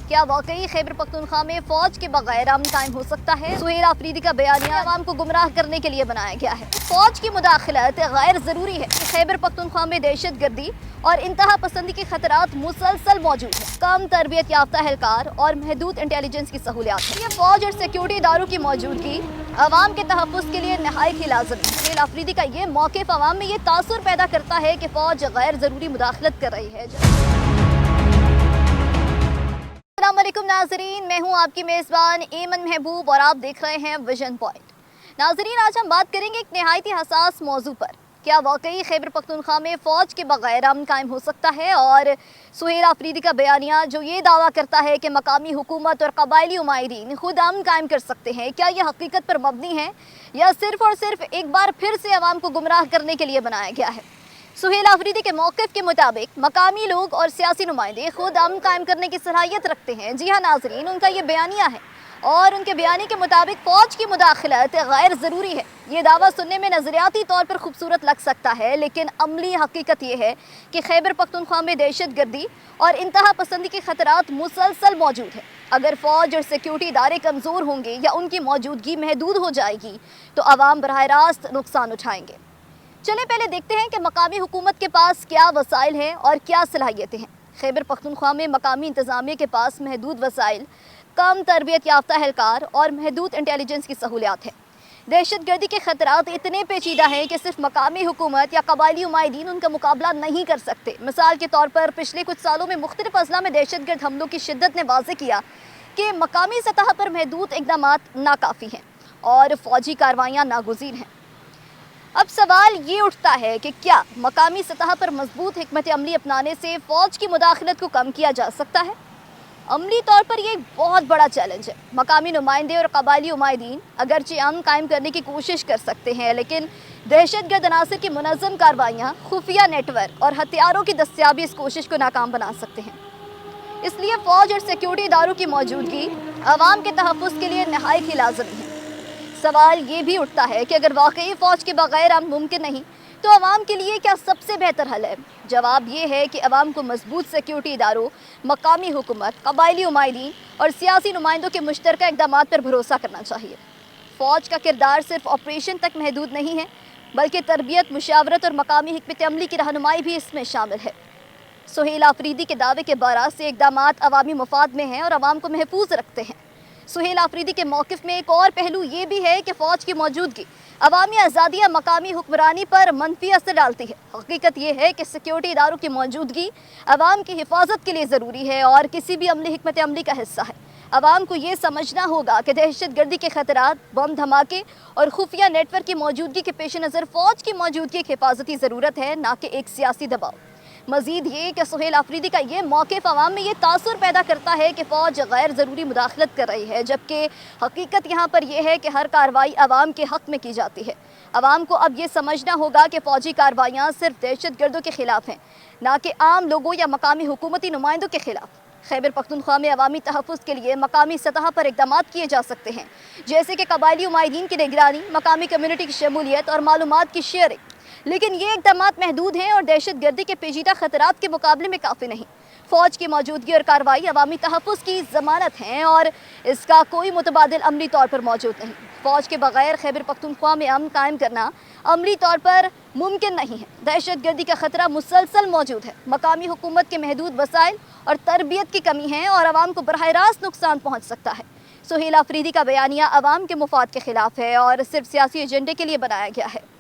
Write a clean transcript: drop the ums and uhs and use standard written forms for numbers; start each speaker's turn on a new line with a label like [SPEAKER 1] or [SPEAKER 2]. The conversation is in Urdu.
[SPEAKER 1] کیا واقعی خیبر پختونخوا میں فوج کے بغیر امن قائم ہو سکتا ہے؟ سہیل آفریدی کا بیانیہ عوام کو گمراہ کرنے کے لیے بنایا گیا ہے۔ فوج کی مداخلت غیر ضروری ہے۔ خیبر پختونخوا میں دہشت گردی اور انتہا پسندی کے خطرات مسلسل موجود ہیں۔ کم تربیت یافتہ اہلکار اور محدود انٹیلیجنس کی سہولیات ہیں۔ یہ فوج اور سیکیورٹی اداروں کی موجودگی عوام کے تحفظ کے لیے نہایت ہی لازمی ہے۔ سہیل آفریدی کا یہ موقف عوام میں یہ تاثر پیدا کرتا ہے کہ فوج غیر ضروری مداخلت کر رہی ہے۔ السلام علیکم ناظرین، میں ہوں آپ کی میزبان ایمن محبوب اور آپ دیکھ رہے ہیں ویژن پوائنٹ۔ ناظرین، آج ہم بات کریں گے ایک نہایت ہی حساس موضوع پر۔ کیا واقعی خیبر پختونخوا میں فوج کے بغیر امن قائم ہو سکتا ہے؟ اور سہیل آفریدی کا بیانیہ جو یہ دعویٰ کرتا ہے کہ مقامی حکومت اور قبائلی عمائدین خود امن قائم کر سکتے ہیں، کیا یہ حقیقت پر مبنی ہے یا صرف اور صرف ایک بار پھر سے عوام کو گمراہ کرنے کے لیے بنایا گیا ہے؟ سہیل آفریدی کے موقف کے مطابق مقامی لوگ اور سیاسی نمائندے خود امن قائم کرنے کی صلاحیت رکھتے ہیں۔ جی ہاں ناظرین، ان کا یہ بیانیہ ہے اور ان کے بیانیے کے مطابق فوج کی مداخلت غیر ضروری ہے۔ یہ دعویٰ سننے میں نظریاتی طور پر خوبصورت لگ سکتا ہے، لیکن عملی حقیقت یہ ہے کہ خیبر پختونخوا میں دہشت گردی اور انتہا پسندی کے خطرات مسلسل موجود ہیں۔ اگر فوج اور سیکیورٹی ادارے کمزور ہوں گے یا ان کی موجودگی محدود ہو جائے گی تو عوام براہ راست نقصان اٹھائیں گے۔ چلیں پہلے دیکھتے ہیں کہ مقامی حکومت کے پاس کیا وسائل ہیں اور کیا صلاحیتیں ہیں۔ خیبر پختونخوا میں مقامی انتظامیہ کے پاس محدود وسائل، کم تربیت یافتہ اہلکار اور محدود انٹیلیجنس کی سہولیات ہیں۔ دہشت گردی کے خطرات اتنے پیچیدہ ہیں کہ صرف مقامی حکومت یا قبائلی عمائدین ان کا مقابلہ نہیں کر سکتے۔ مثال کے طور پر پچھلے کچھ سالوں میں مختلف اضلاع میں دہشت گرد حملوں کی شدت نے واضح کیا کہ مقامی سطح پر محدود اقدامات ناکافی ہیں اور فوجی کارروائیاں ناگزیر ہیں۔ اب سوال یہ اٹھتا ہے کہ کیا مقامی سطح پر مضبوط حکمت عملی اپنانے سے فوج کی مداخلت کو کم کیا جا سکتا ہے؟ عملی طور پر یہ ایک بہت بڑا چیلنج ہے۔ مقامی نمائندے اور قبائلی عمائدین اگرچہ امن قائم کرنے کی کوشش کر سکتے ہیں، لیکن دہشت گرد عناصر کی منظم کارروائیاں، خفیہ نیٹ ورک اور ہتھیاروں کی دستیابی اس کوشش کو ناکام بنا سکتے ہیں۔ اس لیے فوج اور سیکیورٹی اداروں کی موجودگی عوام کے تحفظ کے لیے نہایت ہی لازمی ہے۔ سوال یہ بھی اٹھتا ہے کہ اگر واقعی فوج کے بغیر امن ممکن نہیں تو عوام کے لیے کیا سب سے بہتر حل ہے؟ جواب یہ ہے کہ عوام کو مضبوط سیکیورٹی اداروں، مقامی حکومت، قبائلی عمائدین اور سیاسی نمائندوں کے مشترکہ اقدامات پر بھروسہ کرنا چاہیے۔ فوج کا کردار صرف آپریشن تک محدود نہیں ہے، بلکہ تربیت، مشاورت اور مقامی حکمت عملی کی رہنمائی بھی اس میں شامل ہے۔ سہیل آفریدی کے دعوے کے برعکس یہ اقدامات عوامی مفاد میں ہیں اور عوام کو محفوظ رکھتے ہیں۔ سہیل آفریدی کے موقف میں ایک اور پہلو یہ بھی ہے کہ فوج کی موجودگی عوامی آزادی یا مقامی حکمرانی پر منفی اثر ڈالتی ہے۔ حقیقت یہ ہے کہ سیکیورٹی اداروں کی موجودگی عوام کی حفاظت کے لیے ضروری ہے اور کسی بھی عملی حکمت عملی کا حصہ ہے۔ عوام کو یہ سمجھنا ہوگا کہ دہشت گردی کے خطرات، بم دھماکے اور خفیہ نیٹ ورک کی موجودگی کے پیش نظر فوج کی موجودگی ایک حفاظتی ضرورت ہے، نہ کہ ایک سیاسی دباؤ۔ مزید یہ کہ سہیل آفریدی کا یہ موقف عوام میں یہ تاثر پیدا کرتا ہے کہ فوج غیر ضروری مداخلت کر رہی ہے، جبکہ حقیقت یہاں پر یہ ہے کہ ہر کارروائی عوام کے حق میں کی جاتی ہے۔ عوام کو اب یہ سمجھنا ہوگا کہ فوجی کارروائیاں صرف دہشت گردوں کے خلاف ہیں، نہ کہ عام لوگوں یا مقامی حکومتی نمائندوں کے خلاف۔ خیبر پختونخوا میں عوامی تحفظ کے لیے مقامی سطح پر اقدامات کیے جا سکتے ہیں، جیسے کہ قبائلی عمائدین کی نگرانی، مقامی کمیونٹی کی شمولیت اور معلومات کی شیئرنگ۔ لیکن یہ اقدامات محدود ہیں اور دہشت گردی کے پیچیدہ خطرات کے مقابلے میں کافی نہیں۔ فوج کی موجودگی اور کارروائی عوامی تحفظ کی ضمانت ہیں اور اس کا کوئی متبادل عملی طور پر موجود نہیں۔ فوج کے بغیر خیبر پختونخوا میں امن قائم کرنا عملی طور پر ممکن نہیں ہے۔ دہشت گردی کا خطرہ مسلسل موجود ہے، مقامی حکومت کے محدود وسائل اور تربیت کی کمی ہے اور عوام کو براہ راست نقصان پہنچ سکتا ہے۔ سہیل آفریدی کا بیانیہ عوام کے مفاد کے خلاف ہے اور صرف سیاسی ایجنڈے کے لیے بنایا گیا ہے۔